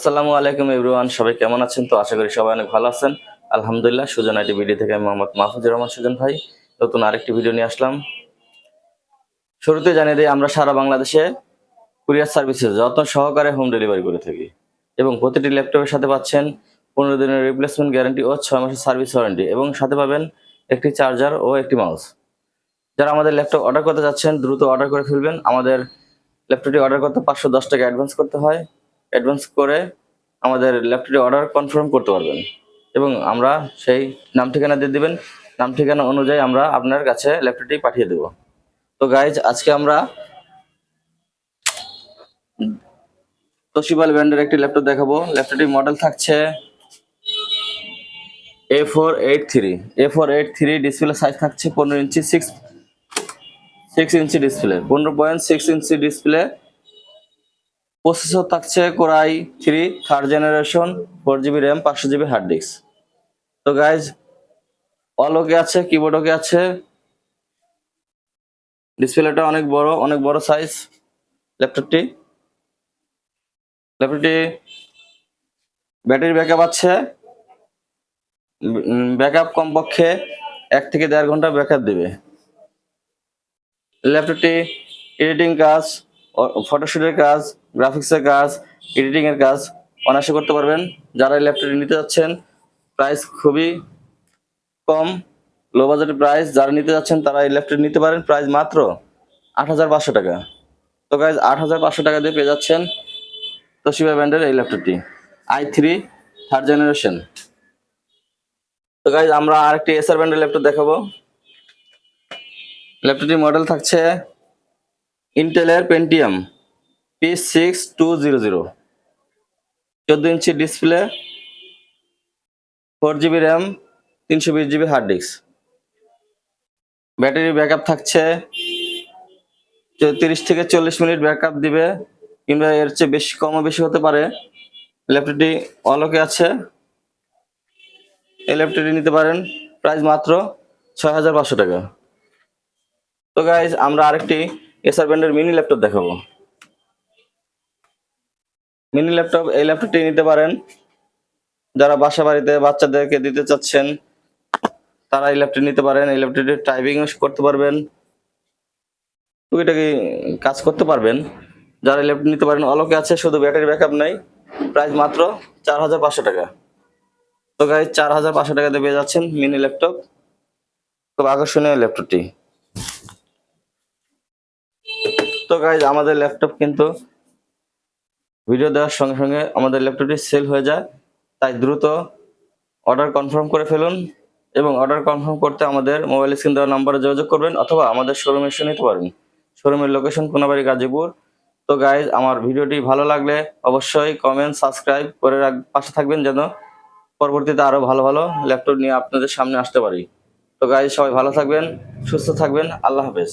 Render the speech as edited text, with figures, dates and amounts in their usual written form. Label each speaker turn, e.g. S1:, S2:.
S1: আসসালামু আলাইকুম এভরিওয়ান, সবাই কেমন আছেন? তো আশা করি সবাই অনেক ভালো আছেন। আলহামদুলিল্লাহ। সুজন আইটি ভিডিও থেকে আমি মোহাম্মদ মাহফুজুর রহমান সুজন ভাই নতুন আরেকটি ভিডিও নিয়ে আসলাম। শুরুতে জানিয়ে দিই, আমরা সারা বাংলাদেশে কুরিয়ার সার্ভিসে যত্ন সহকারে হোম ডেলিভারি করে থাকি এবং প্রতিটি ল্যাপটপের সাথে পাচ্ছেন 15 দিনের রিপ্লেসমেন্ট গ্যারান্টি ও 6 মাসের সার্ভিস ওয়ারেন্টি এবং সাথে পাবেন একটি চার্জার ও একটি মাউস। যারা আমাদের ল্যাপটপ অর্ডার করতে যাচ্ছেন দ্রুত অর্ডার করে ফেলবেন। আমাদের ল্যাপটপটি অর্ডার করতে 510 টাকা অ্যাডভান্স করতে হয়। অ্যাডভান্স করে আমাদের ল্যাপটপটি অর্ডার কনফার্ম করতে পারবেন এবং আমরা সেই নাম ঠিকানা দিয়ে দিবেন। নাম ঠিকানা অনুযায়ী আমরা আপনার কাছে ল্যাপটপটি পাঠিয়ে দেব। তো গাইজ, আজকে আমরা তোশিবা ব্র্যান্ডের একটি ল্যাপটপ দেখাবো। ল্যাপটপটির মডেল থাকছে A483 ডিসপ্লে সাইজ থাকছে 15 inch 6 inch display 15.6 inch display. Processor থাকছে core i 3 third generation, 4GB RAM, 500GB hard disk. তো গাইজ, অল ওকে আছে, কিবোর্ড ওকে আছে। ডিসপ্লেটা অনেক বড় সাইজ। ল্যাপটপটি ব্যাটারি ব্যাকআপ আছে। ব্যাকআপ কমপক্ষে 1 থেকে 1.5 ঘন্টা ব্যাকআপ দেবে। ল্যাপটপটি এডিটিং কাজ, ফটোশুটের কাজ, গ্রাফিক্সের কাজ, এডিটিং এর কাজ অনায়াসে করতে পারবেন। যারা এই ল্যাপটপটি নিতে যাচ্ছেন, প্রাইস খুবই কম, লো বাজেটের প্রাইস। যারা নিতে যাচ্ছেন তারা এই ল্যাপটপ নিতে পারেন, প্রাইস মাত্র 8,500 টাকা। তো গাইজ, 8,500 টাকা দিয়ে পেয়ে যাচ্ছেন তোশিবা ব্র্যান্ডের এই ল্যাপটপটি i3 থার্ড জেনারেশন। তো গাইজ, আমরা আরেকটি এসার ব্র্যান্ডের ল্যাপটপ দেখাবো। ল্যাপটপটির মডেল থাকছে ইন্টেলের পেন্টিয়াম P6200, 14 ইঞ্চি display, 4GB RAM, 320GB hard disk. Battery backup থাকছে 30 থেকে 40 মিনিট ব্যাকআপ দিবে, কিংবা এর চেয়ে বেশি কমও বেশি হতে পারে। ল্যাপটপটি অলোকে আছে। এই ল্যাপটপটি নিতে পারেন, প্রাইস মাত্র 6,500 টাকা। তো গাইজ, আমরা আরেকটি এসার ব্র্যান্ডের মিনি ল্যাপটপ দেখাবো। মিনি ল্যাপটপ, এই ল্যাপটপটি নিতে পারেন যারা বাসা বাড়িতে বাচ্চাদেরকে দিতে চাচ্ছেন, তারা এই ল্যাপটপ নিতে পারেন। এই ল্যাপটপটি টাইপিং করতে পারবেন, টুকিটাকি কাজ করতে পারবেন। যারা এই ল্যাপটপ নিতে পারেন, অলোকে আছে, শুধু ব্যাটারি ব্যাকআপ নাই। প্রাইস মাত্র 4,500 টাকা। তো গাইজ, 4,500 টাকাতে পেয়ে যাচ্ছেন মিনি ল্যাপটপ। খুব আকর্ষণীয় ল্যাপটপটি। তো গাইজ, আমাদের ল্যাপটপ কিন্তু ভিডিও দেওয়ার সঙ্গে সঙ্গে আমাদের ল্যাপটপটি সেল হয়ে যায়, তাই দ্রুত অর্ডার কনফার্ম করে ফেলুন এবং অর্ডার কনফার্ম করতে আমাদের মোবাইল স্ক্রিন দেওয়া নম্বরে যোগাযোগ করবেন অথবা আমাদের শোরুমে এসে নিতে পারেন। শোরুমের লোকেশন কোনাবাড়ি, গাজীপুর। তো গাইজ, আমার ভিডিওটি ভালো লাগলে অবশ্যই কমেন্ট, সাবস্ক্রাইব করে পাশে থাকবেন, যেন পরবর্তীতে আরও ভালো ভালো ল্যাপটপ নিয়ে আপনাদের সামনে আসতে পারি। তো গাইজ, সবাই ভালো থাকবেন, সুস্থ থাকবেন। আল্লাহ হাফেজ।